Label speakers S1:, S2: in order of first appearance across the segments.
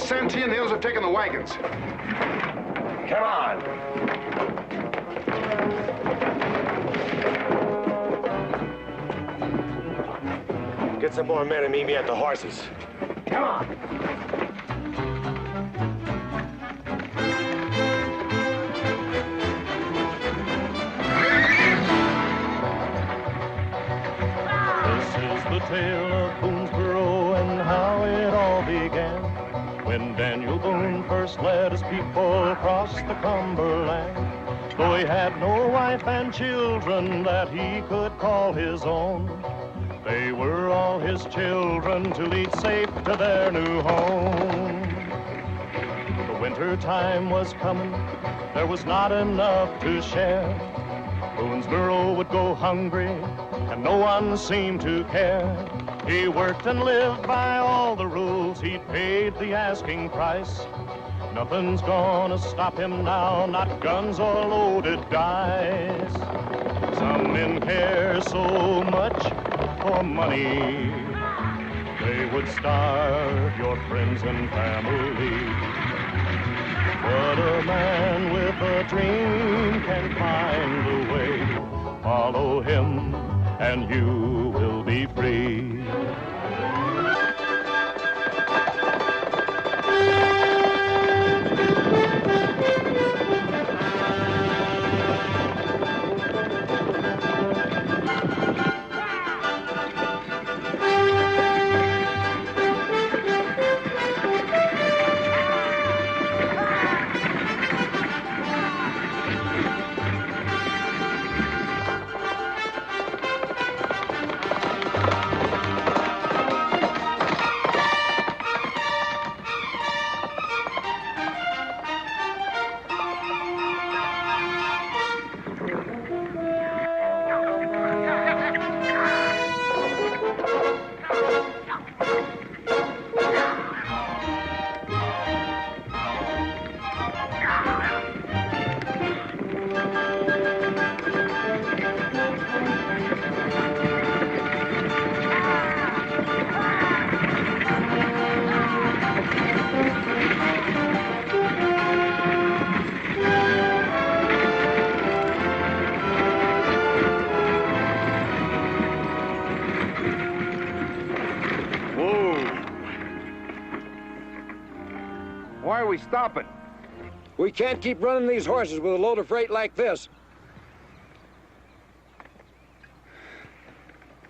S1: Santee and the others have taken the wagons.
S2: Come on. Get some more men and meet me at the horses. Come on.
S3: This is the tale of Boonesboro and how it all began. When Daniel Boone first led his people across the Cumberland. Though he had no wife and children that he could call his own, they were all his children to lead safe to their new home. The winter time was coming, there was not enough to share. Boonesboro would go hungry, and no one seemed to care. He worked and lived by all the rules, he'd paid the asking price. Nothing's gonna stop him now, not guns or loaded dice. Some men care so much for money, they would starve your friends and family. But a man with a dream can find a way. Follow him and you will be free.
S1: Why are we stopping?
S4: We can't keep running these horses with a load of freight like this.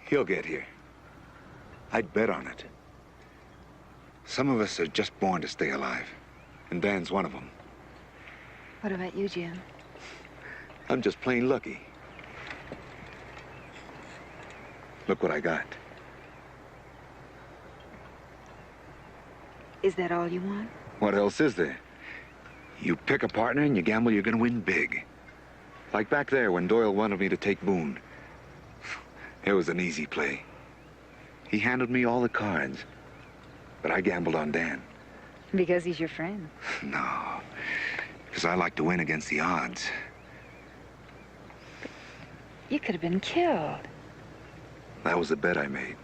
S5: He'll get here. I'd bet on it. Some of us are just born to stay alive, and Dan's one of them.
S6: What about you, Jim?
S5: I'm just plain lucky. Look what I got.
S6: Is that all you want?
S5: What else is there? You pick a partner and you gamble you're gonna win big. Like back there when Doyle wanted me to take Boone. It was an easy play. He handed me all the cards, but I gambled on Dan.
S6: Because he's your friend.
S5: No, because I like to win against the odds.
S6: You could have been killed.
S5: That was a bet I made.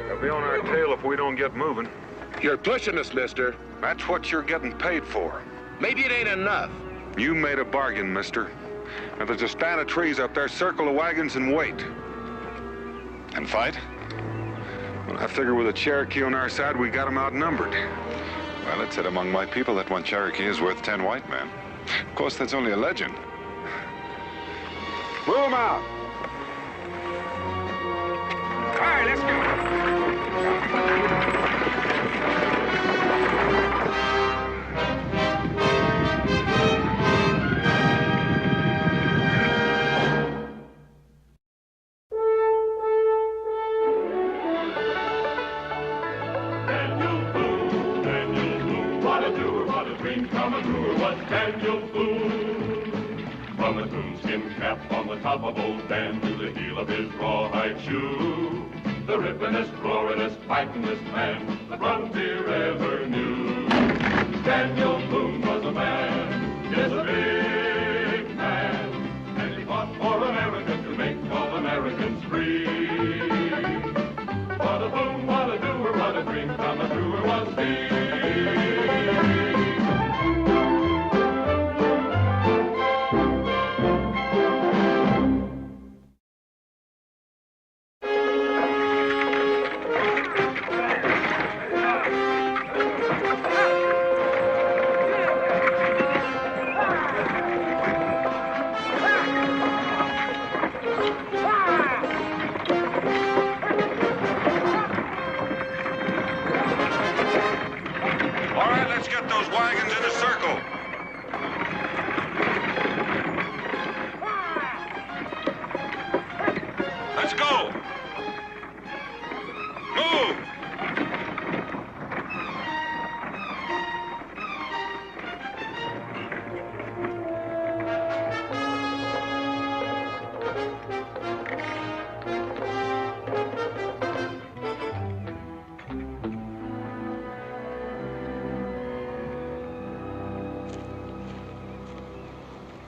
S1: They'll be on our tail if we don't get moving.
S7: You're pushing us, mister.
S1: That's what you're getting paid for.
S7: Maybe it ain't enough.
S1: You made a bargain, mister. If there's a stand of trees up there, circle the wagons and wait.
S8: And fight?
S1: Well, I figure with a Cherokee on our side, we got them outnumbered.
S8: Well, it's said among my people that one Cherokee is worth 10 white men. Of course, that's only a legend.
S1: Move 'em out. All right, let's go.
S3: Daniel Boone. From a coonskin cap on the top of old Dan to the heel of his rawhide shoe, the rippin'est, roaring'est, fighting'est man the frontier ever knew. Daniel Boone was a man is a big man, and he fought for America to make all Americans free. What a boom, what a doer, what a dream come a truer was he.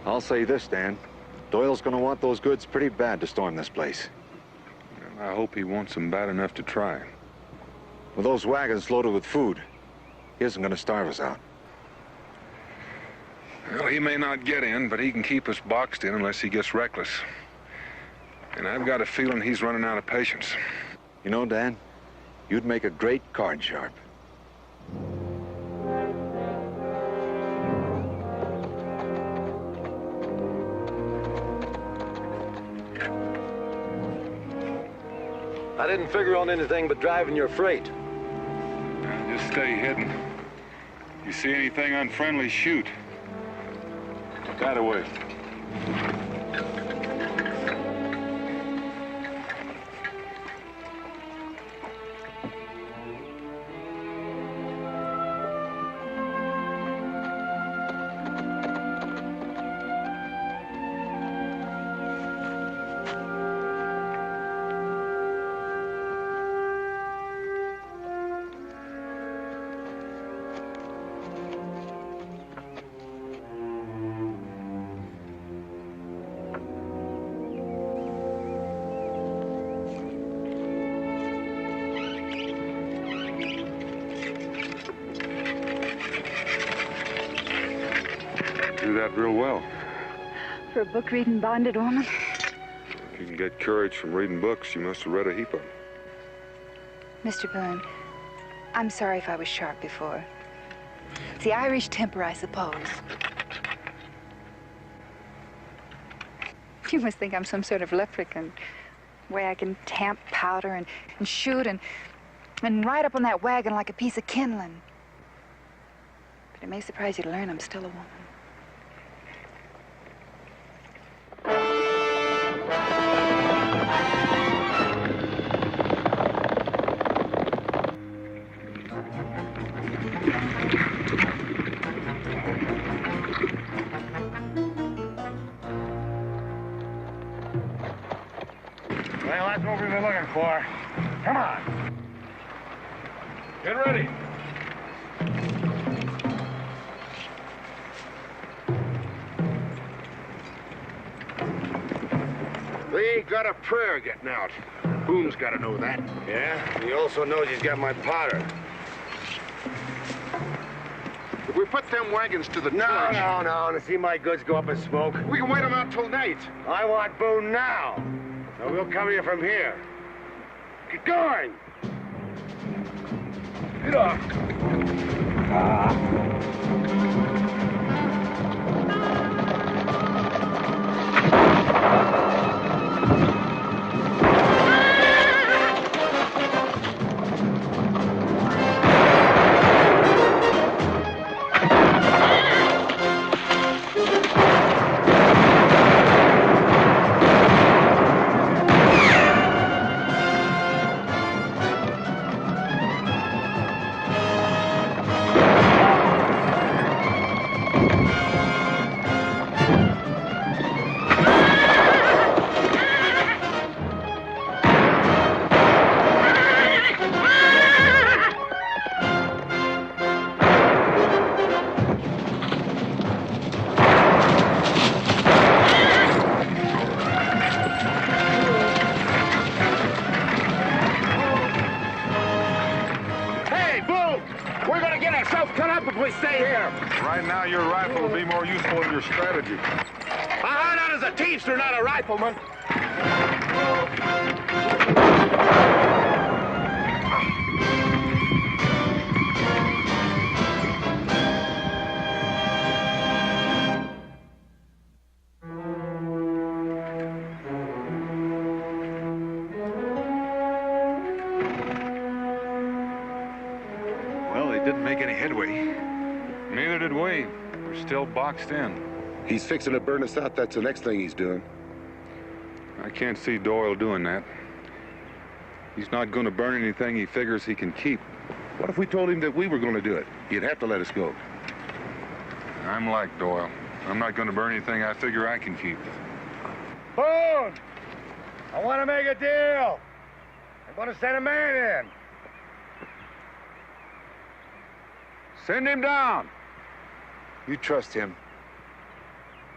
S5: I'll say this, Dan. Doyle's gonna want those goods pretty bad to storm this place.
S1: I hope he wants them bad enough to try.
S5: With those wagons loaded with food, he isn't gonna starve us out.
S1: Well, he may not get in, but he can keep us boxed in unless he gets reckless. And I've got a feeling he's running out of patience.
S5: You know, Dan, you'd make a great card sharp.
S4: I didn't figure on anything but driving your freight.
S1: Now, just stay hidden. You see anything unfriendly, shoot. That away. Do that real well.
S6: For a book-reading bonded woman?
S1: If you can get courage from reading books, you must have read a heap of them.
S6: Mr. Boone, I'm sorry if I was sharp before. It's the Irish temper, I suppose. You must think I'm some sort of leprechaun. Way I can tamp powder and shoot and ride up on that wagon like a piece of kindling. But it may surprise you to learn I'm still a woman.
S2: Well, that's what we've been looking for. Come on. Get ready.
S7: They got a prayer getting out. Boone's got to know that.
S2: Yeah? He also knows he's got my powder.
S7: If we put them wagons to the torch...
S2: No. To see my goods go up in smoke.
S7: We can wait them out till night.
S2: I want Boone now. So we'll cover you from here. Get going! Get off!
S7: both cut up if we stay here.
S1: Right now, your rifle will be more useful in your strategy.
S7: I hired out as a teamster, not a rifleman.
S5: Well, they didn't make any headway.
S1: Neither did we. We're still boxed in.
S7: He's fixing to burn us out. That's the next thing he's doing.
S1: I can't see Doyle doing that. He's not going to burn anything he figures he can keep.
S7: What if we told him that we were going to do it? He'd have to let us go.
S1: I'm like Doyle. I'm not going to burn anything I figure I can keep.
S2: Boone! I want to make a deal. I'm going to send a man in. Send him down.
S5: You trust him.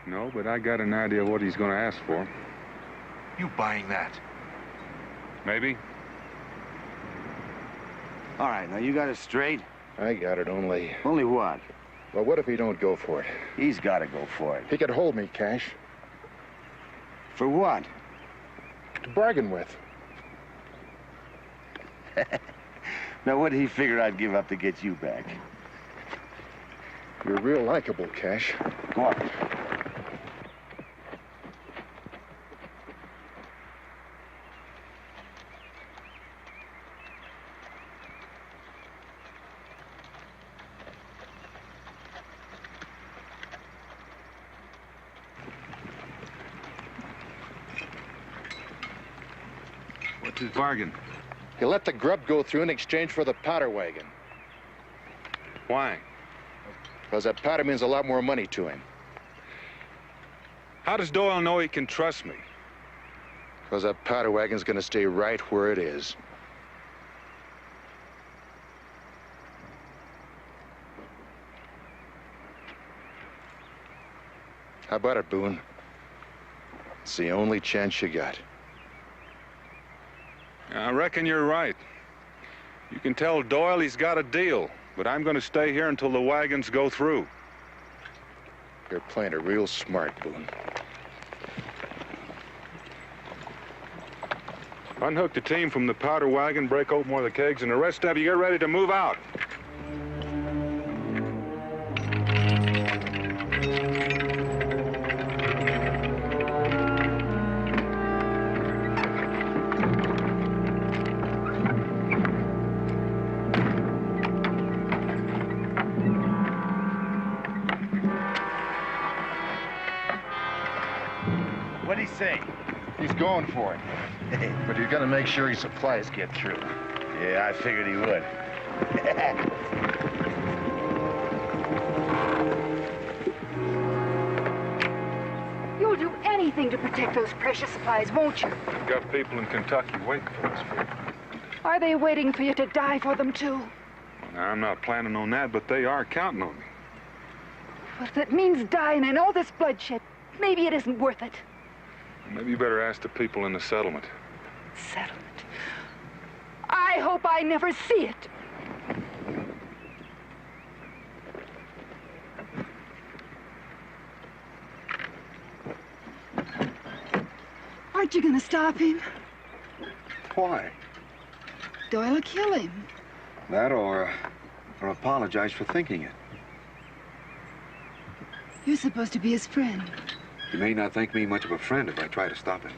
S1: No, but I got an idea what he's going to ask for.
S5: You buying that?
S1: Maybe.
S9: All right, now you got it straight?
S7: I got it, only...
S9: Only what?
S7: Well, what if he don't go for it?
S9: He's got to go for it.
S7: He could hold me, Cash.
S9: For what?
S7: To bargain with.
S9: Now, what did he figure I'd give up to get you back?
S7: You're real likable, Cash.
S9: Go on.
S1: What's his bargain?
S7: He let the grub go through in exchange for the powder wagon.
S1: Why?
S7: Because that powder means a lot more money to him.
S1: How does Doyle know he can trust me?
S7: Because that powder wagon's gonna stay right where it is. How about it, Boone? It's the only chance you got.
S1: I reckon you're right. You can tell Doyle he's got a deal, but I'm going to stay here until the wagons go through.
S7: You're playing it real smart, Boone.
S1: Unhook the team from the powder wagon, break open one of the kegs, and the rest of you get ready to move out.
S2: What'd he say?
S7: He's going for it. But he's gonna make sure his supplies get through.
S2: Yeah, I figured he would.
S6: You'll do anything to protect those precious supplies, won't you?
S1: We've got people in Kentucky waiting for us.
S6: Are they waiting for you to die for them, too?
S1: Well, now, I'm not planning on that, but they are counting on me.
S6: Well, if it means dying and all this bloodshed, maybe it isn't worth it.
S1: Maybe you better ask the people in the settlement.
S6: Settlement. I hope I never see it. Aren't you gonna stop him?
S9: Why?
S6: Doyle will kill him.
S9: That or apologize for thinking it.
S6: You're supposed to be his friend.
S5: You may not think me much of a friend if I try to stop him.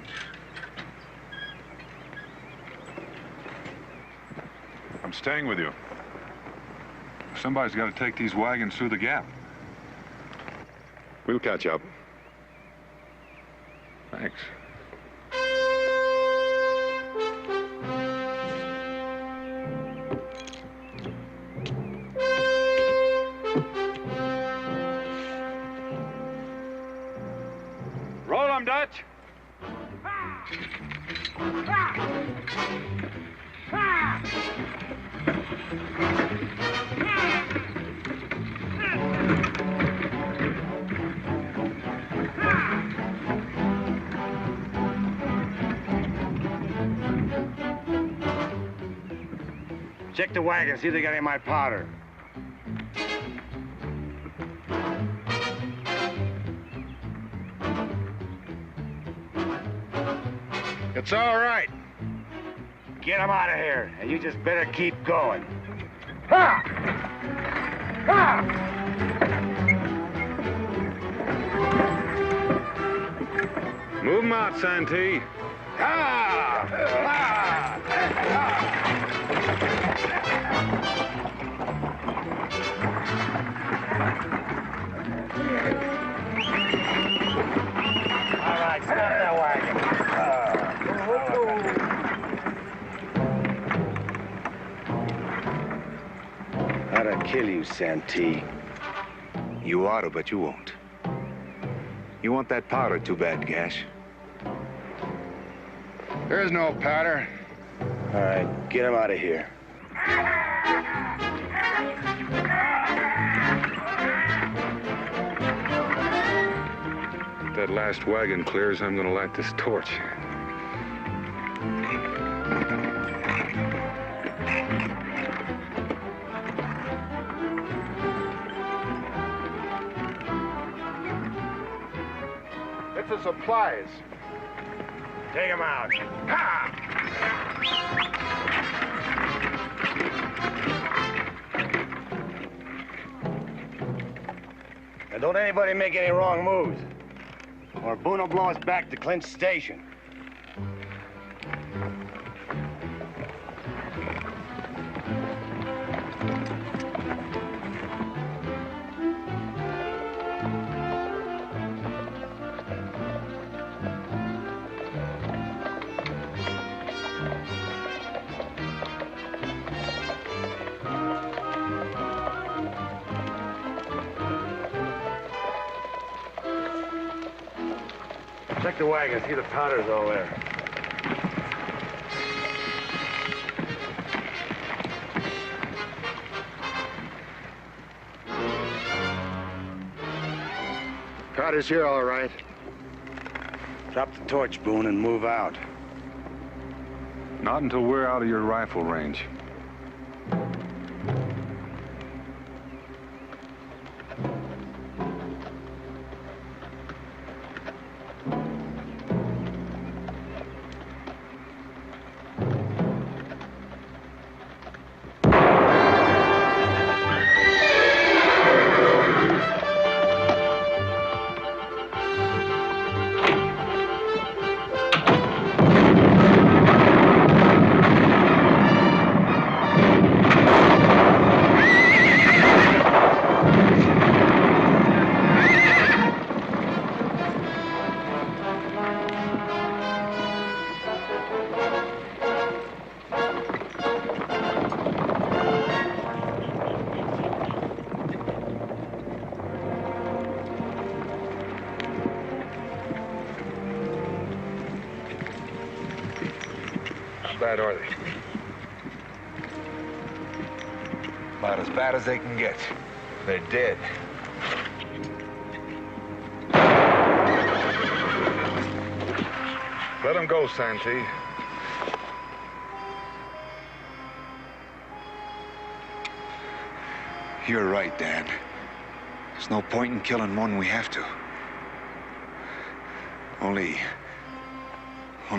S1: I'm staying with you. Somebody's got to take these wagons through the gap.
S8: We'll catch up.
S1: Thanks.
S2: Roll 'em, Dutch. Check the wagon, see if they got any of my powder. It's all right. Get him out of here, and you just better keep going. Ha! Ha!
S1: Move him out, Santee.
S2: Ha! Ha! All right, stop that wagon. How'd I kill you, Santee?
S5: You oughta, but you won't. You want that powder too bad, Gash.
S2: There's no powder. All right, get him out of here.
S1: If that last wagon clears, I'm gonna light this torch.
S2: It's the supplies. Take him out. Ha! And don't anybody make any wrong moves, or Boone will blow us back to Clint's station. Check the wagon, see the powder's all there. Powder's here, all right. Drop the torch, Boone, and move out.
S1: Not until we're out of your rifle range. How bad are they?
S5: About as bad as they can get. They're dead.
S1: Let them go, Santee.
S5: You're right, Dan. There's no point in killing more than we have to. Only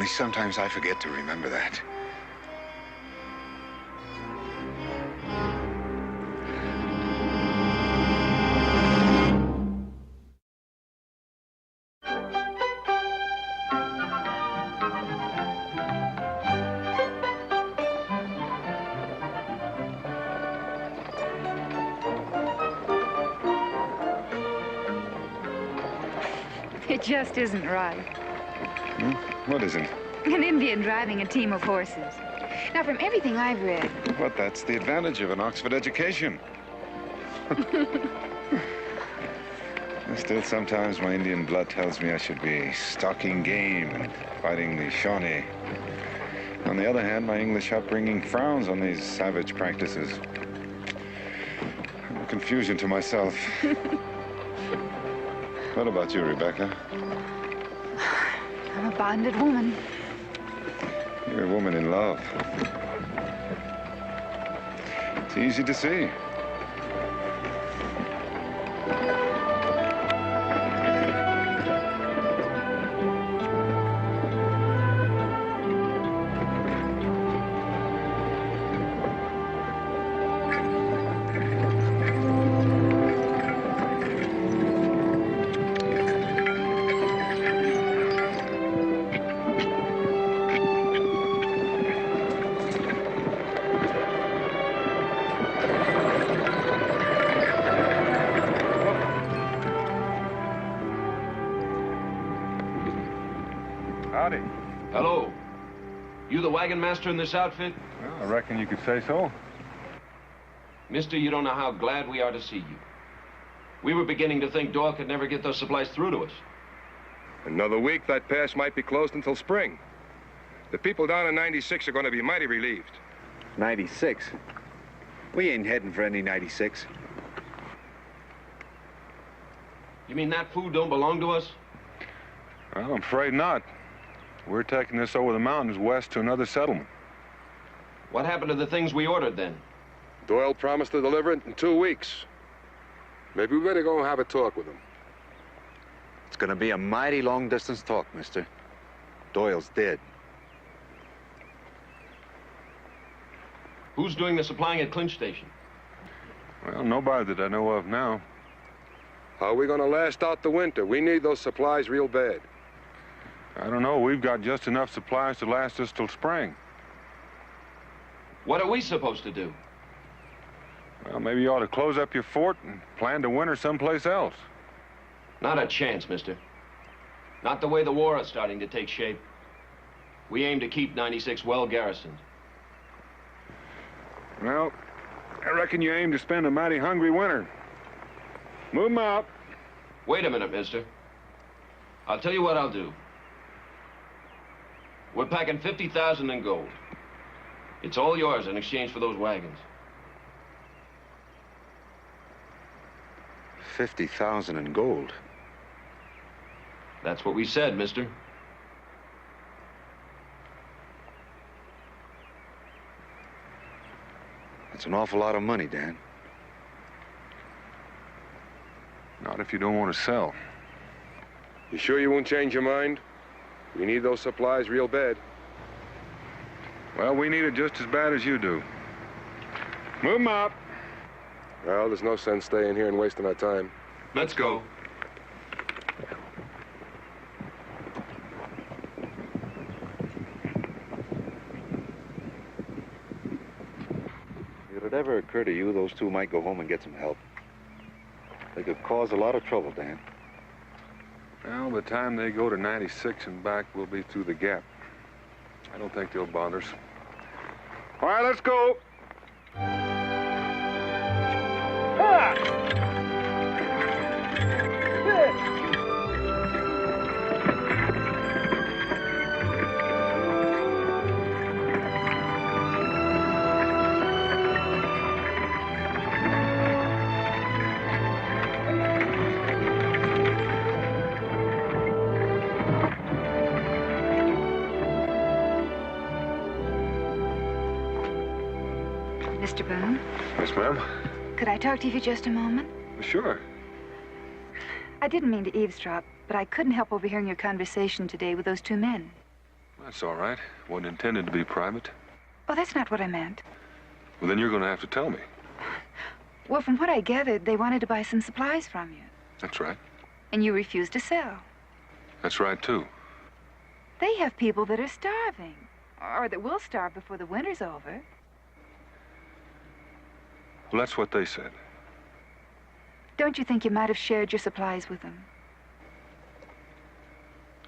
S5: sometimes I forget to remember that.
S6: It just isn't right.
S1: What isn't?
S6: An Indian driving a team of horses. Now, from everything I've read...
S1: But that's the advantage of an Oxford education. Still, sometimes my Indian blood tells me I should be stalking game and fighting the Shawnee. On the other hand, my English upbringing frowns on these savage practices. I'm a confusion to myself. What about you, Rebecca?
S6: I'm a bonded woman.
S1: You're a woman in love. It's easy to see. howdy.
S10: Hello. You the wagon master in this outfit?
S1: Well, I reckon you could say so.
S10: Mister, you don't know how glad we are to see you. We were beginning to think Doyle could never get those supplies through to us.
S11: Another week, that pass might be closed until spring. The people down in 96 are going to be mighty relieved.
S9: 96? We ain't heading for any 96.
S10: You mean that food don't belong to us?
S1: Well, I'm afraid not. We're taking this over the mountains west to another settlement.
S10: What happened to the things we ordered then?
S11: Doyle promised to deliver it in 2 weeks. Maybe we better go and have a talk with him.
S9: It's gonna be a mighty long-distance talk, mister. Doyle's dead.
S10: Who's doing the supplying at Clinch Station?
S1: Well, nobody that I know of now.
S11: How are we gonna last out the winter? We need those supplies real bad.
S1: I don't know. We've got just enough supplies to last us till spring.
S10: What are we supposed to do?
S1: Well, maybe you ought to close up your fort and plan to winter someplace else.
S10: Not a chance, mister. Not the way the war is starting to take shape. We aim to keep 96 well garrisoned.
S1: Well, I reckon you aim to spend a mighty hungry winter. Move 'em out.
S10: Wait a minute, mister. I'll tell you what I'll do. We're packing 50,000 in gold. It's all yours in exchange for those wagons.
S9: 50,000 in gold.
S10: That's what we said, mister.
S9: That's an awful lot of money, Dan.
S1: Not if you don't want to sell.
S11: You sure you won't change your mind? We need those supplies real bad.
S1: Well, we need it just as bad as you do. Move 'em up.
S11: Well, there's no sense staying here and wasting our time.
S10: Let's go.
S9: If it ever occurred to you those two might go home and get some help, they could cause a lot of trouble, Dan.
S1: Well, by the time they go to 96 and back, we'll be through the gap. I don't think they'll bother us. All right, let's go.
S6: Mr. Boone,
S1: Yes, ma'am.
S6: could I talk to you for just a moment?
S1: Sure.
S6: I didn't mean to eavesdrop, but I couldn't help overhearing your conversation today with those two men.
S1: That's all right. Wasn't intended to be private.
S6: Oh, that's not what I meant.
S1: Well, then you're going to have to tell me.
S6: Well, from what I gathered, they wanted to buy some supplies from you.
S1: That's right.
S6: And you refused to sell.
S1: That's right, too.
S6: They have people that are starving, or that will starve before the winter's over.
S1: Well, that's what they said.
S6: Don't you think you might have shared your supplies with them?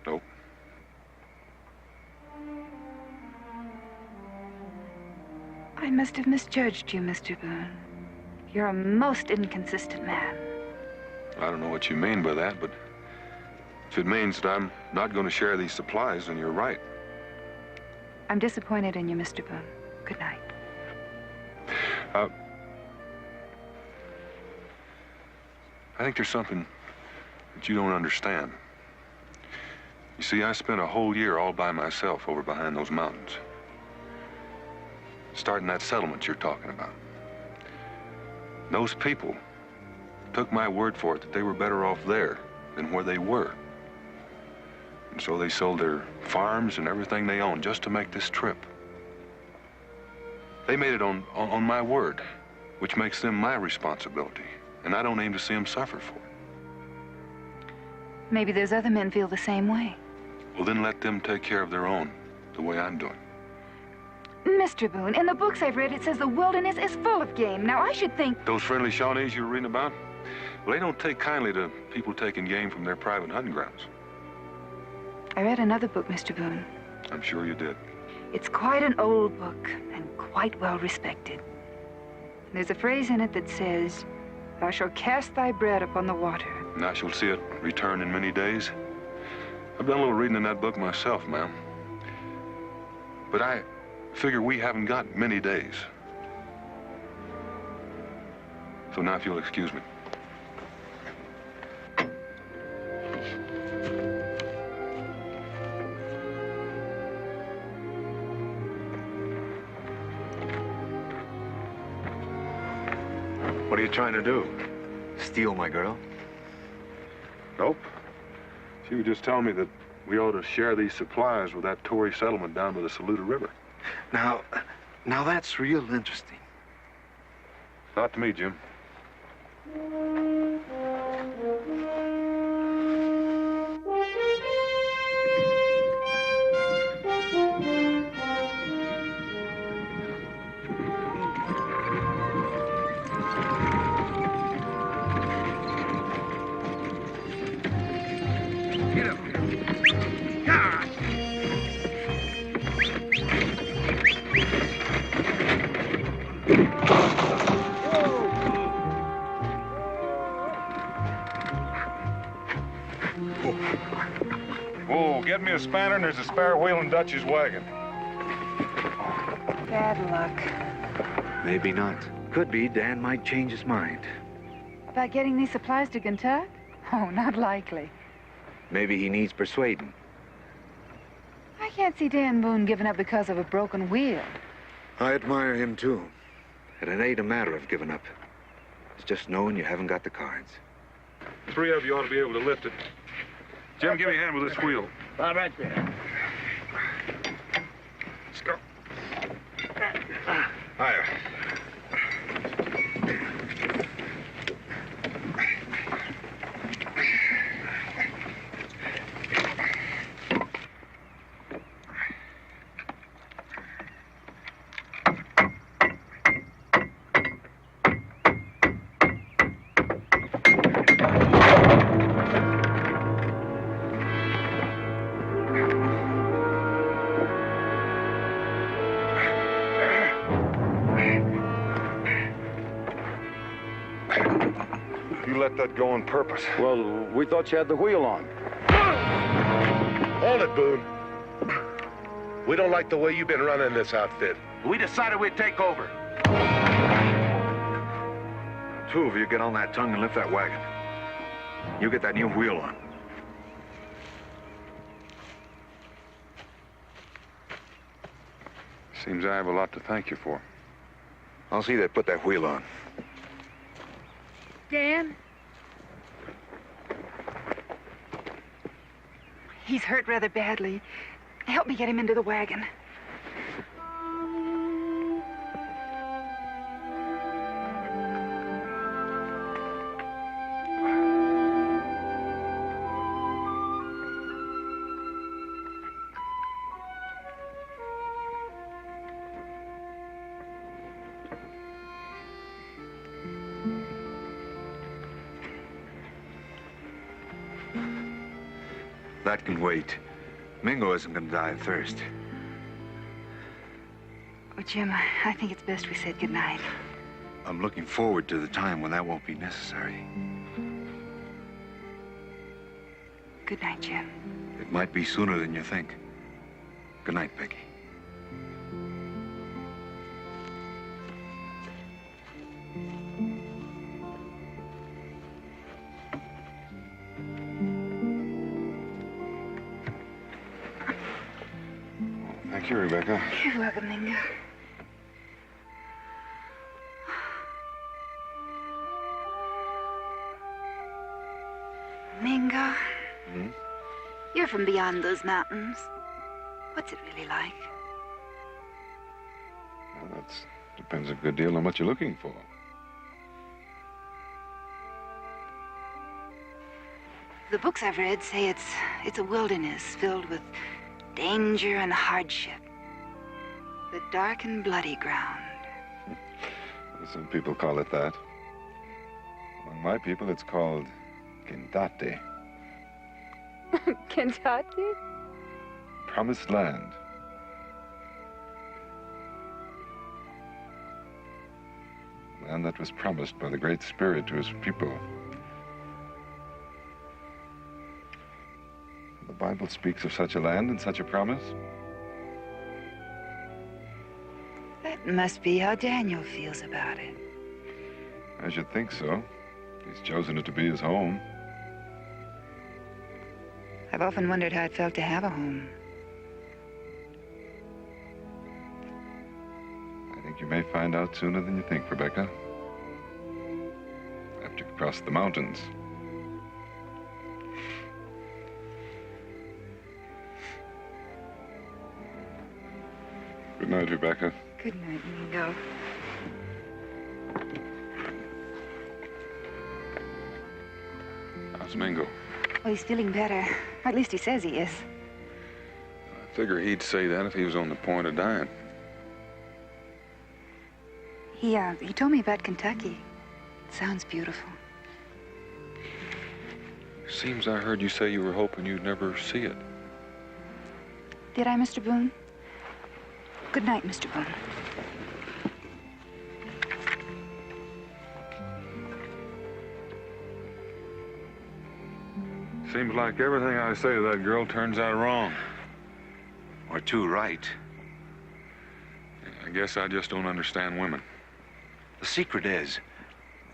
S1: Nope.
S6: I must have misjudged you, Mr. Boone. You're a most inconsistent man.
S1: I don't know what you mean by that, but if it means that I'm not going to share these supplies, then you're right.
S6: I'm disappointed in you, Mr. Boone. Good night.
S1: I think there's something that you don't understand. You see, I spent a whole year all by myself over behind those mountains, starting that settlement you're talking about. Those people took my word for it that they were better off there than where they were. And so they sold their farms and everything they owned just to make this trip. They made it on my word, which makes them my responsibility. And I don't aim to see them suffer for it.
S6: Maybe those other men feel the same way.
S1: Well, then let them take care of their own, the way I'm doing.
S6: Mr. Boone, in the books I've read, it says the wilderness is full of game. Now, I should think...
S1: Those friendly Shawnees you were reading about? Well, they don't take kindly to people taking game from their private hunting grounds.
S6: I read another book, Mr. Boone.
S8: I'm sure you did.
S6: It's quite an old book and quite well respected. There's a phrase in it that says, "Thou shalt cast thy bread upon the water."
S8: And I shall see it return in many days. I've done a little reading in that book myself, ma'am. But I figure we haven't got many days. So now if you'll excuse me.
S5: What are you trying to do? Steal my girl?
S8: Nope. She was just telling me that we ought to share these supplies with that Tory settlement down by the Saluda River.
S5: Now that's real interesting.
S8: Not to me, Jim.
S11: Whoa, get me a spanner and there's a spare wheel in Dutch's wagon.
S6: Bad luck.
S5: Maybe not. Could be Dan might change his mind.
S6: About getting these supplies to Kentucky? Oh, not likely.
S5: Maybe he needs persuading.
S6: I can't see Dan Boone giving up because of a broken wheel.
S5: I admire him, too. And it ain't a matter of giving up. It's just knowing you haven't got the cards.
S11: Three of you ought to be able to lift it. Jim, give me a hand with this wheel.
S2: All right there.
S11: Let's go. Higher. That go on purpose.
S9: Well, we thought you had the wheel on.
S12: Hold it, Boone. We don't like the way you've been running this outfit.
S2: We decided we'd take over.
S5: Two of you get on that tongue and lift that wagon. You get that new wheel on.
S8: Seems I have a lot to thank you for.
S5: I'll see they put that wheel on.
S6: Dan? He's hurt rather badly. Help me get him into the wagon.
S5: That can wait. Mingo isn't gonna die of thirst.
S6: Oh, Jim, I think it's best we said goodnight.
S5: I'm looking forward to the time when that won't be necessary.
S6: Good night, Jim.
S5: It might be sooner than you think. Good night, Peggy.
S8: Thank you, Rebecca.
S6: You're welcome, Mingo. Mingo?
S8: Hmm?
S6: You're from beyond those mountains. What's it really like?
S8: Well, that depends a good deal on what you're looking for.
S6: The books I've read say it's a wilderness filled with danger and hardship. The dark and bloody ground.
S8: Some people call it that. Among my people, it's called Kentucky.
S6: Kentucky?
S1: promised land. Land that was promised by the Great Spirit to his people. The Bible speaks of such a land and such a promise.
S6: That must be how Daniel feels about it.
S1: I should think so. He's chosen it to be his home.
S6: I've often wondered how it felt to have a home.
S1: I think you may find out sooner than you think, Rebecca. After you've crossed the mountains. Good night, Rebecca.
S6: Good night, Mingo.
S1: How's Mingo?
S6: Well, he's feeling better. Or at least he says he is.
S1: I figure he'd say that if he was on the point of dying.
S6: He told me about Kentucky. It sounds beautiful.
S1: Seems I heard you say you were hoping you'd never see it.
S6: Did I, Mr. Boone? Good night, Mr. Boone.
S1: Seems like everything I say to that girl turns out wrong.
S5: Or too right.
S1: I guess I just don't understand women.
S5: The secret is,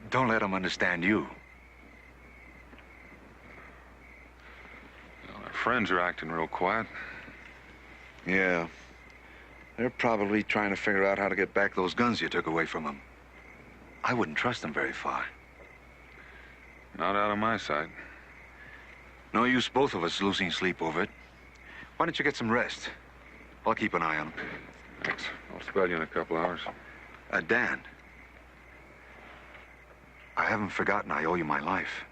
S5: don't let them understand you.
S1: Well, our friends are acting real quiet.
S5: Yeah. They're probably trying to figure out how to get back those guns you took away from them. I wouldn't trust them very far.
S1: Not out of my sight.
S5: No use both of us losing sleep over it. Why don't you get some rest? I'll keep an eye on them.
S1: Thanks. I'll spell you in a couple hours.
S5: Dan, I haven't forgotten I owe you my life.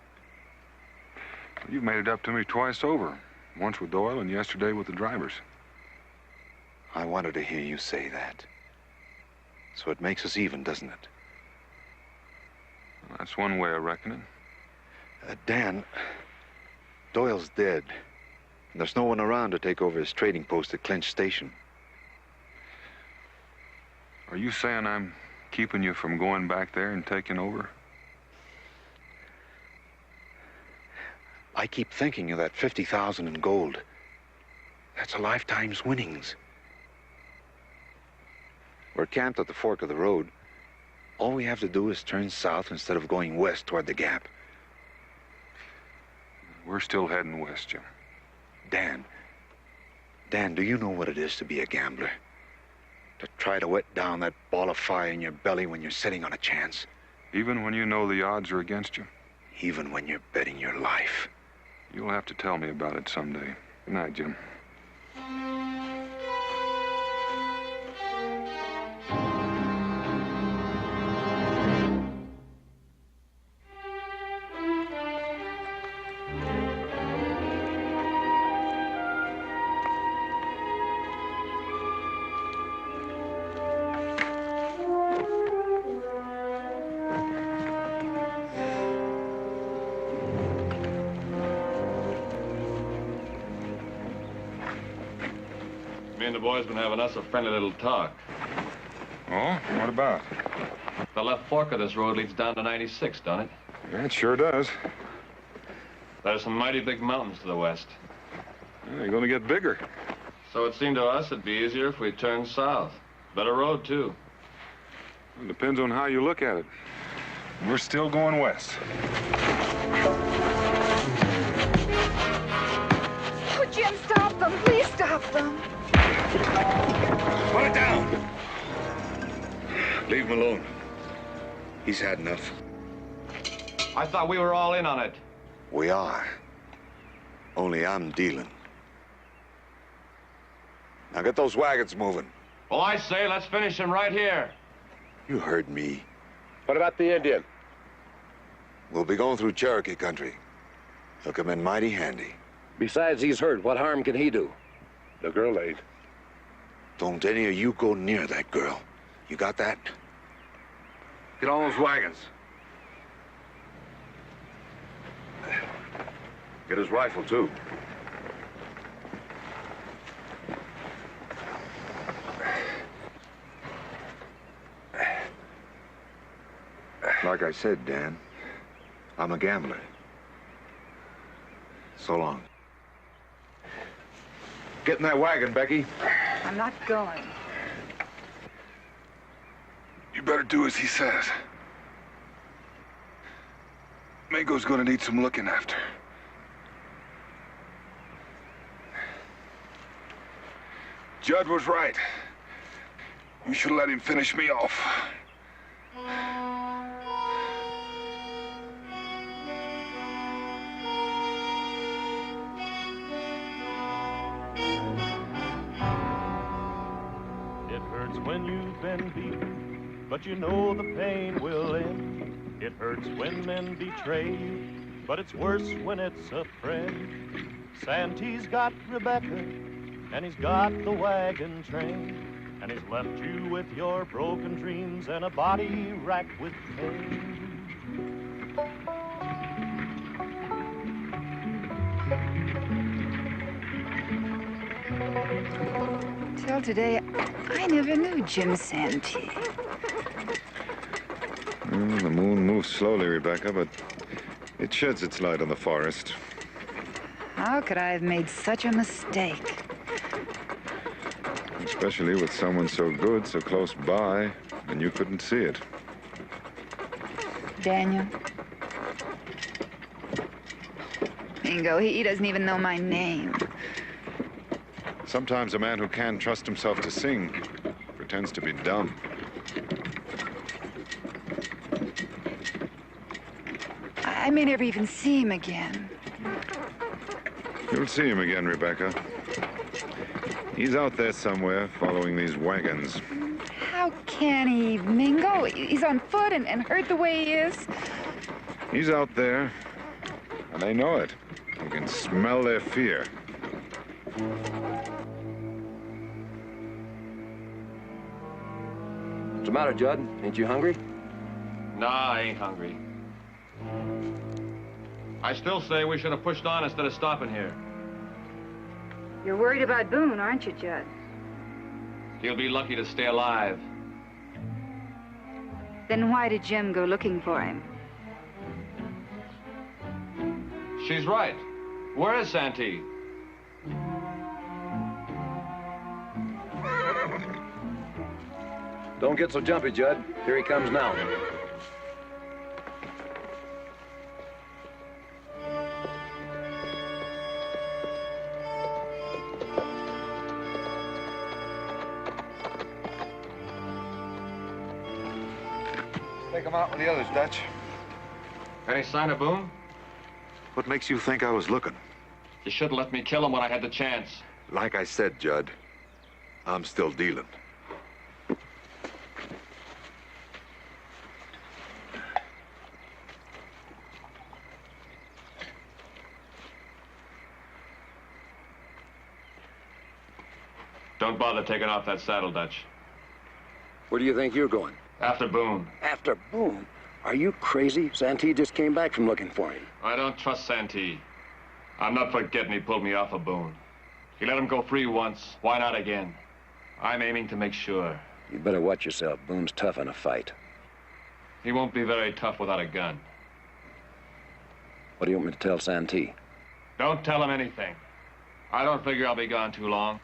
S1: You've made it up to me twice over. Once with Doyle and yesterday with the drivers.
S5: I wanted to hear you say that. So it makes us even, doesn't it?
S1: Well, that's one way of reckoning.
S5: Dan, Doyle's dead. And there's no one around to take over his trading post at Clinch Station.
S1: Are you saying I'm keeping you from going back there and taking over?
S5: I keep thinking of that 50,000 in gold. That's a lifetime's winnings. We're camped at the fork of the road. All we have to do is turn south instead of going west toward the gap.
S1: We're still heading west, Jim.
S5: Dan, do you know what it is to be a gambler? To try to wet down that ball of fire in your belly when you're sitting on a chance?
S1: Even when you know the odds are against you?
S5: Even when you're betting your life?
S1: You'll have to tell me about it someday. Good night, Jim.
S13: Me and the boys been having us a friendly little talk.
S1: Oh? What about?
S13: The left fork of this road leads down to 96, don't it?
S1: Yeah, it sure does.
S13: There's some mighty big mountains to the west.
S1: Yeah, they're going to get bigger.
S13: So it seemed to us it'd be easier if we turned south. Better road, too.
S1: It depends on how you look at it. We're still going west.
S6: Oh, Jim, stop them. Please stop them.
S5: Put it down. Leave him alone. He's had enough.
S10: I thought we were all in on it.
S5: We are. Only I'm dealing. Now get those wagons moving.
S10: Well, I say, let's finish him right here.
S5: You heard me.
S12: What about the Indian?
S5: We'll be going through Cherokee country. He'll come in mighty handy.
S12: Besides, he's hurt. What harm can he do? The girl ain't.
S5: Don't any of you go near that girl. You got that? Get on those wagons. Get his rifle, too. Like I said, Dan, I'm a gambler. So long. Get in that wagon, Becky.
S6: I'm not going.
S8: You better do as he says. Mingo's gonna need some looking after. Judd was right. You should let him finish me off.
S3: It hurts when you've been beaten, but you know the pain will end. It hurts when men betray you, but it's worse when it's a friend. Santee's got Rebecca, and he's got the wagon train, and he's left you with your broken dreams and a body racked with pain.
S6: Till today, I never knew Jim Santee.
S1: The moon moves slowly, Rebecca, but it sheds its light on the forest.
S6: How could I have made such a mistake?
S1: Especially with someone so good so close by, and you couldn't see it.
S6: Daniel. Mingo, he doesn't even know my name.
S1: Sometimes a man who can't trust himself to sing pretends to be dumb.
S6: I may never even see him again.
S1: You'll see him again, Rebecca. He's out there somewhere, following these wagons.
S6: How can he, Mingo? He's on foot and hurt the way he is.
S1: He's out there, and they know it. You can smell their fear.
S4: What's the matter, Judd? Ain't you hungry?
S10: Nah, I ain't hungry. I still say we should have pushed on instead of stopping here.
S6: You're worried about Boone, aren't you, Judd?
S10: He'll be lucky to stay alive.
S6: Then why did Jim go looking for him?
S10: She's right. Where is Santee?
S4: Don't get so jumpy, Judd. Here he comes now.
S5: Take him out with the others, Dutch.
S10: Any sign of Boone?
S5: What makes you think I was looking?
S10: You should have let me kill him when I had the chance.
S5: Like I said, Judd, I'm still dealing.
S10: Don't bother taking off that saddle, Dutch.
S4: Where do you think you're going?
S10: After Boone.
S4: After Boone? Are you crazy? Santee just came back from looking for him.
S10: I don't trust Santee. I'm not forgetting he pulled me off of Boone. He let him go free once. Why not again? I'm aiming to make sure.
S4: You better watch yourself. Boone's tough in a fight.
S10: He won't be very tough without a gun.
S4: What do you want me to tell Santee?
S10: Don't tell him anything. I don't figure I'll be gone too long.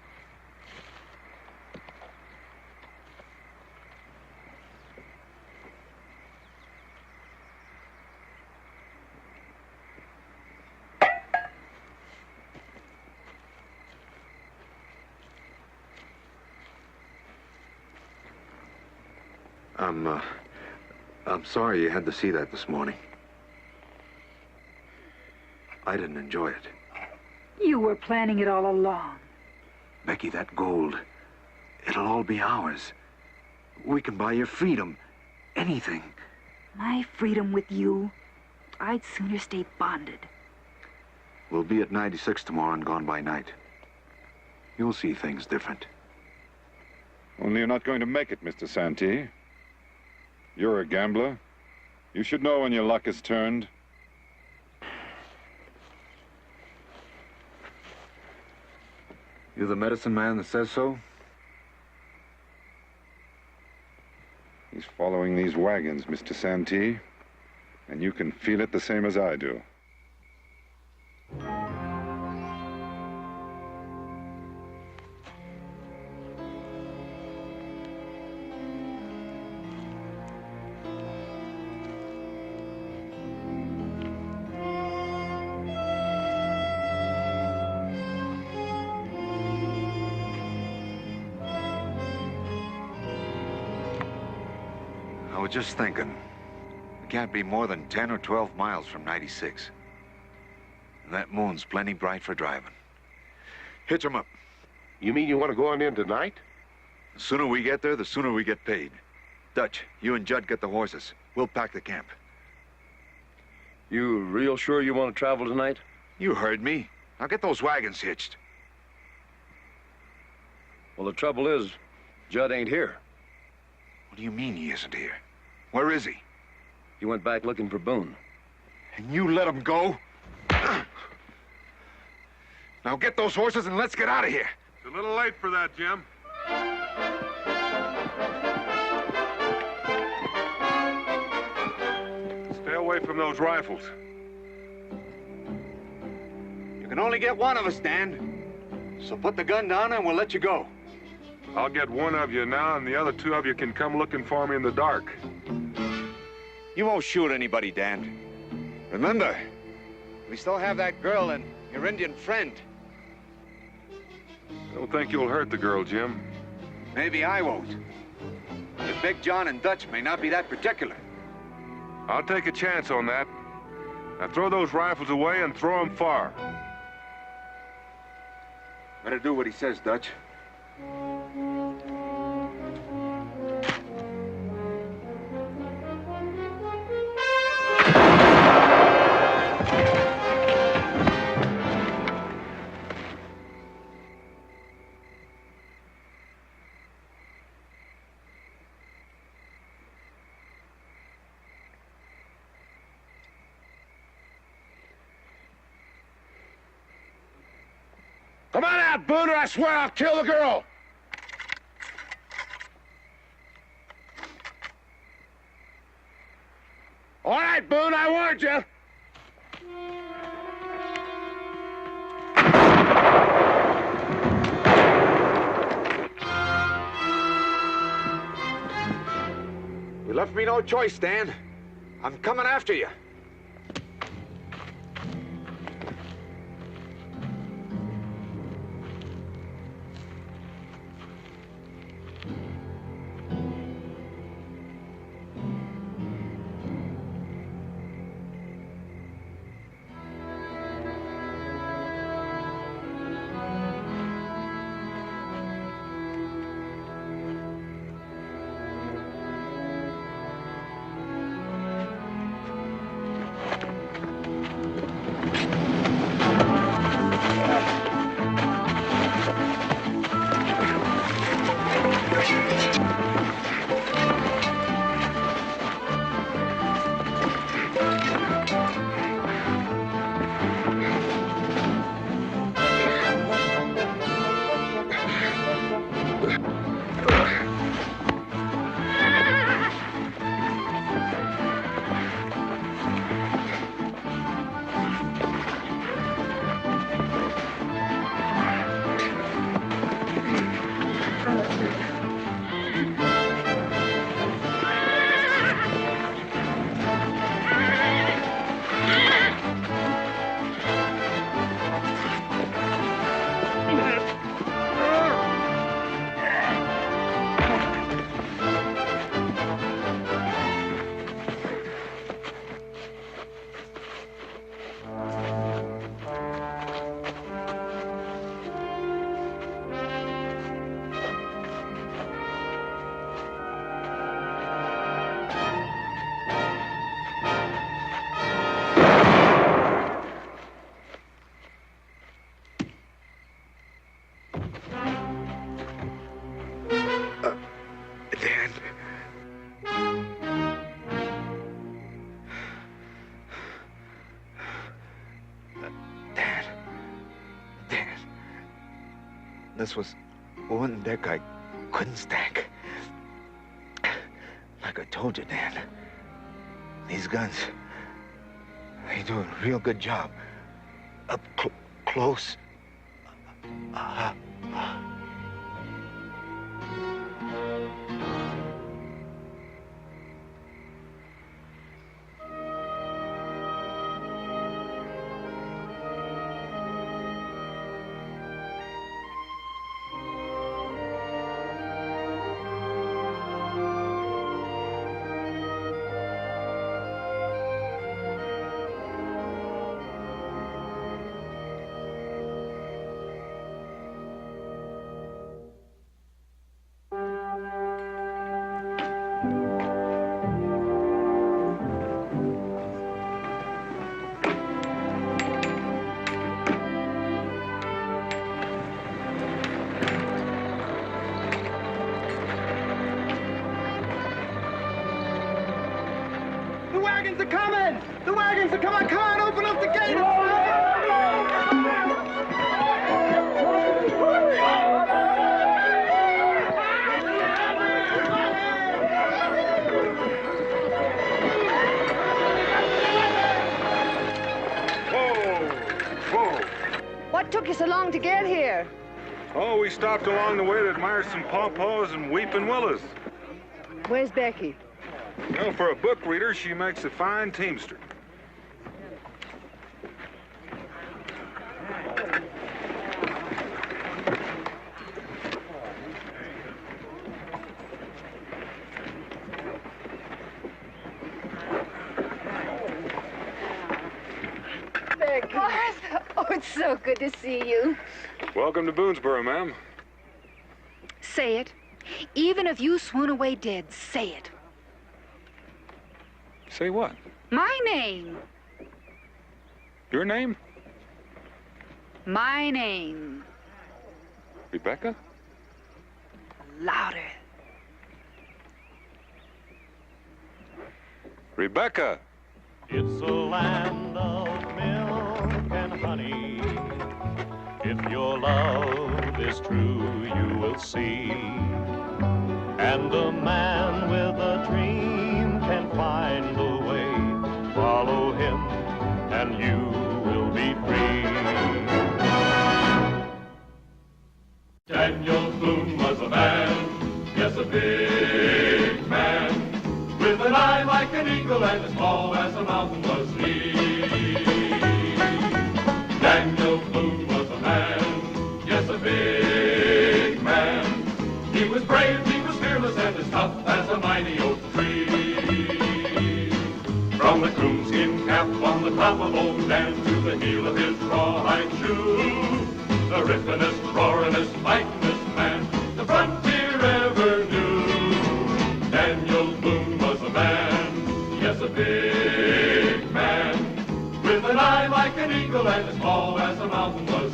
S5: I'm sorry you had to see that this morning. I didn't enjoy it.
S6: You were planning it all along.
S5: Becky, that gold, it'll all be ours. We can buy your freedom. Anything.
S6: My freedom with you? I'd sooner stay bonded.
S5: We'll be at 96 tomorrow and gone by night. You'll see things different.
S1: Only you're not going to make it, Mr. Santee. You're a gambler. You should know when your luck is turned.
S5: You the medicine man that says so?
S1: He's following these wagons, Mr. Santee. And you can feel it the same as I do.
S5: I was just thinking, we can't be more than 10 or 12 miles from 96. And that moon's plenty bright for driving. Hitch 'em up.
S12: You mean you want to go on in tonight?
S5: The sooner we get there, the sooner we get paid. Dutch, you and Judd get the horses. We'll pack the camp.
S4: You real sure you want to travel tonight?
S5: You heard me. Now get those wagons hitched.
S4: Well, the trouble is, Judd ain't here.
S5: What do you mean he isn't here? Where is he?
S4: He went back looking for Boone.
S5: And you let him go? Now get those horses and let's get out of here.
S8: It's a little late for that, Jim. Stay away from those rifles.
S9: You can only get one of us, Dan. So put the gun down and we'll let you go.
S8: I'll get one of you now, and the other two of you can come looking for me in the dark.
S9: You won't shoot anybody, Dan. Remember, we still have that girl and your Indian friend.
S8: I don't think you'll hurt the girl, Jim.
S9: Maybe I won't. But Big John and Dutch may not be that particular.
S8: I'll take a chance on that. Now throw those rifles away and throw them far.
S9: Better do what he says, Dutch.
S12: Come on out, Boone, or I swear I'll kill the girl! All right, Boone, I warned you.
S9: You left me no choice, Dan. I'm coming after you. This was one deck I couldn't stack. Like I told you, Dan, these guns, You're doing a real good job. Up close.
S14: The wagons are coming! The wagons are coming! Come on, open up the gate!
S1: Whoa!
S15: What took you so long to get here?
S1: Oh, we stopped along the way to admire some pawpaws and weeping willows.
S15: Where's Becky?
S1: You know, for a book reader, she makes a fine teamster.
S15: Becky.
S6: Martha, oh, it's so good to see you.
S1: Welcome to Boonesboro, ma'am.
S6: Say it. Even if you swoon away dead, say it.
S1: Say what?
S6: My name.
S1: Your name?
S6: My name.
S1: Rebecca?
S6: Louder.
S1: Rebecca!
S3: It's a land of milk and honey. If your love is true, you will see. And a man with a dream can find a way. Follow him, and you will be free.
S10: Daniel Boone was a man, yes, a big man, with an eye like an eagle and as tall as a mountain was he. Daniel Boone was a man, yes, a big man. He was brave, he was fearless, and as tough as a mighty oak tree. From the coonskin cap on the top of old Dan to the heel of his rawhide shoe, the rippenest, roaringest, fightingest man the frontier ever knew. Daniel Boone was a man, yes, a big man, with an eye like an eagle and as tall as a mountain was